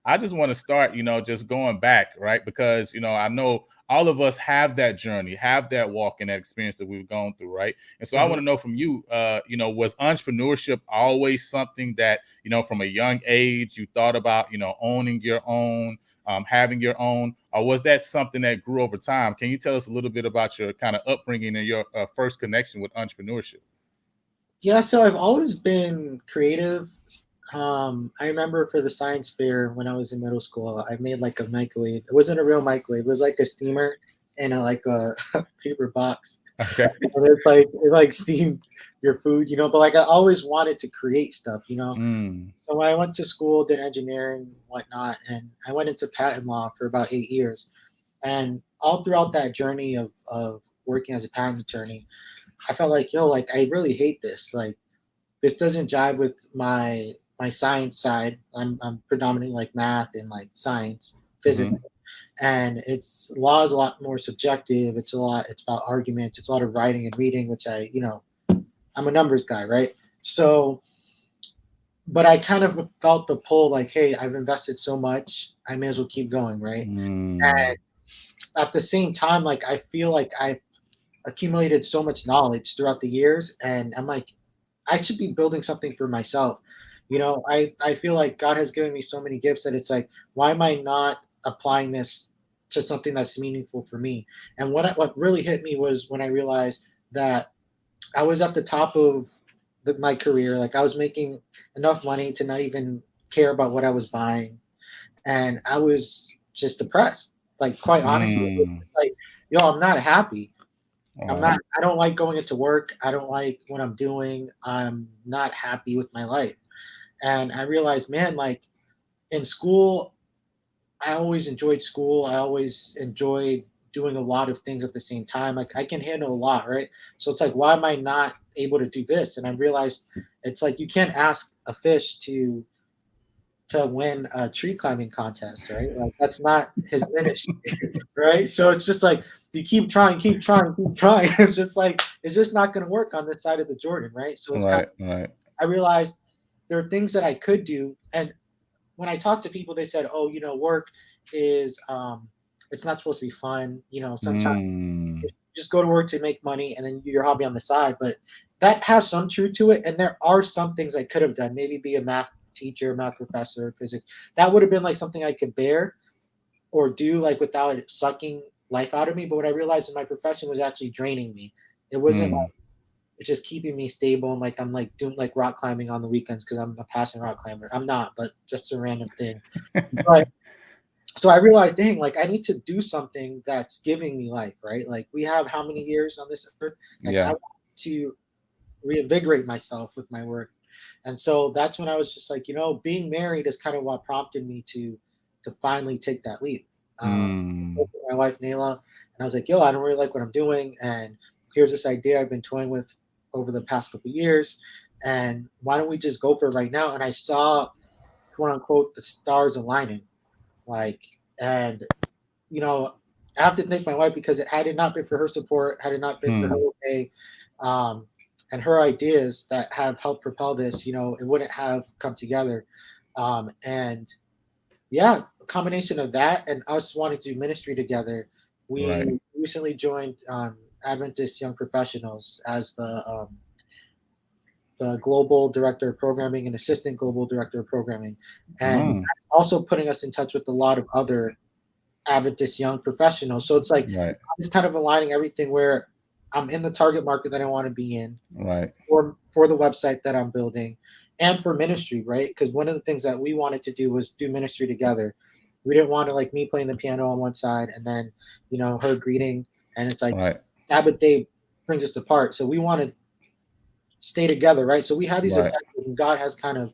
I just want to start, just going back, right? Because, I know all of us have that journey, have that walk and that experience that we've gone through, right? And so I Mhm. want to know from you, was entrepreneurship always something that, from a young age you thought about, owning your own, having your own, or was that something that grew over time? Can you tell us a little bit about your kind of upbringing and your first connection with entrepreneurship? Yeah, so I've always been creative. I remember for the science fair when I was in middle school, I made like a microwave. It wasn't a real microwave. It was like a steamer in a like a paper box. Okay. And it like steamed your food, but like I always wanted to create stuff. Mm, So when I went to school, did engineering and whatnot, and I went into patent law for about 8 years. And all throughout that journey of working as a patent attorney, I felt like, yo, like I really hate this. Like this doesn't jive with my science side. I'm predominantly like math and like science, hmm. physics, and it's law is a lot more subjective. It's about arguments. It's a lot of writing and reading, which I'm a numbers guy, right? So, but I kind of felt the pull, like, hey, I've invested so much, I may as well keep going, right? Mm, And at the same time, like I feel like I've accumulated so much knowledge throughout the years, and I'm like, I should be building something for myself. I feel like God has given me so many gifts that it's like, why am I not applying this to something that's meaningful for me? And what really hit me was when I realized that I was at the top of my career. Like I was making enough money to not even care about what I was buying, and I was just depressed. Like quite honestly, it was mm, just like, yo, I'm not happy. I'm right. not. I don't like going into work. I don't like what I'm doing. I'm not happy with my life. And I realized, man, like in school, I always enjoyed school. I always enjoyed doing a lot of things at the same time. Like I can handle a lot, right? So it's like, why am I not able to do this? And I realized it's like you can't ask a fish to win a tree climbing contest, right? Like that's not his ministry, right? So it's just like you keep trying, keep trying, keep trying. It's just like it's just not going to work on this side of the Jordan, right? So it's kind Right, right. of I realized there are things that I could do, and when I talk to people, they said, "Oh, work is it's not supposed to be fun. Sometimes Mm, you just go to work to make money, and then do your hobby on the side." But that has some truth to it, and there are some things I could have done. Maybe be a math teacher, math professor, physics. That would have been like something I could bear or do like without it sucking life out of me. But what I realized in my profession was actually draining me. It wasn't mm. like it's just keeping me stable and like I'm like doing like rock climbing on the weekends because I'm a passionate rock climber. I'm not, but just a random thing. But so I realized, dang, like I need to do something that's giving me life, right? Like we have how many years on this earth? Like I Yeah. want to reinvigorate myself with my work. And so that's when I was just like, being married is kind of what prompted me to finally take that leap. I Mm, spoke with my wife Nayla, and I was like, yo, I don't really like what I'm doing, and here's this idea I've been toying with over the past couple of years, and why don't we just go for it right now? And I saw, quote unquote, the stars aligning, like, and you know, I have to thank my wife because had it not been for her support, had it not been for her hmm. okay, um, and her ideas that have helped propel this, it wouldn't have come together. And yeah, a combination of that and us wanting to do ministry together, Right. we recently joined Adventist Young Professionals as the global director of programming and assistant global director of programming, and Mm, that's also putting us in touch with a lot of other Adventist young professionals. So it's like right. I'm just kind of aligning everything where I'm in the target market that I want to be in Right. for the website that I'm building and for ministry, right? Because one of the things that we wanted to do was do ministry together. We didn't want to like me playing the piano on one side and then, her greeting and it's like Right. Sabbath day brings us apart. So we want to stay together, right? So we have these Right. objectives and God has kind of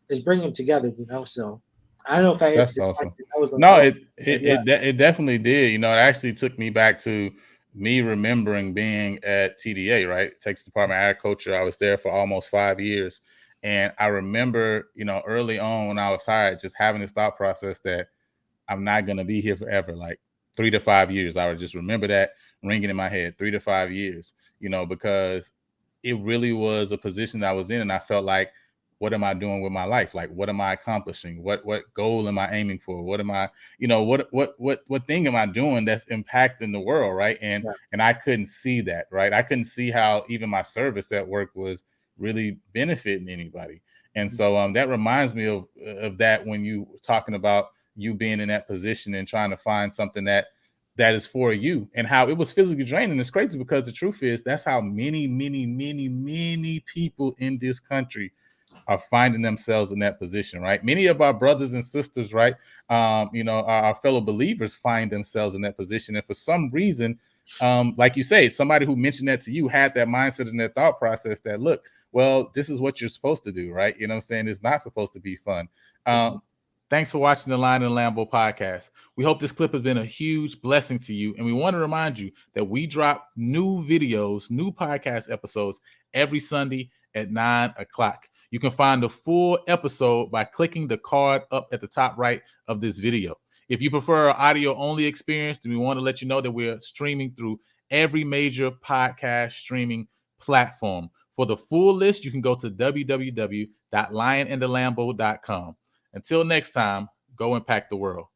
is bringing them together. So I don't know if I That's if awesome. that was a No, long, it but it yeah. it de it definitely did. It actually took me back to me remembering being at TDA, right? Texas Department of Agriculture. I was there for almost 5 years, and I remember, early on when I was hired, just having this thought process that I'm not gonna be here forever, like 3 to 5 years. I would just remember that ringing in my head, 3 to 5 years, because it really was a position that I was in, and I felt like what am I doing with my life? Like, what am I accomplishing? What goal am I aiming for? What am I, what thing am I doing that's impacting the world, right? Yeah. And I couldn't see that, right? I couldn't see how even my service at work was really benefiting anybody. And Mhm. so that reminds me of that when you talking about you being in that position and trying to find something that is for you, and how it was physically draining. It's crazy because the truth is that's how many people in this country are finding themselves in that position, right? Many of our brothers and sisters, right, our fellow believers find themselves in that position. And for some reason, like you say, somebody who mentioned that to you had that mindset and that thought process that, look, well, this is what you're supposed to do, right? You know what I'm saying? It's not supposed to be fun. Mhm. Thanks for watching the Lion and Lambo podcast. We hope this clip has been a huge blessing to you. And we want to remind you that we drop new videos, new podcast episodes every Sunday at 9 o'clock. You can find the full episode by clicking the card up at the top right of this video. If you prefer an audio only experience, then we want to let you know that we're streaming through every major podcast streaming platform. For the full list, you can go to www.lionandthelambo.com. Until next time, go impact the world.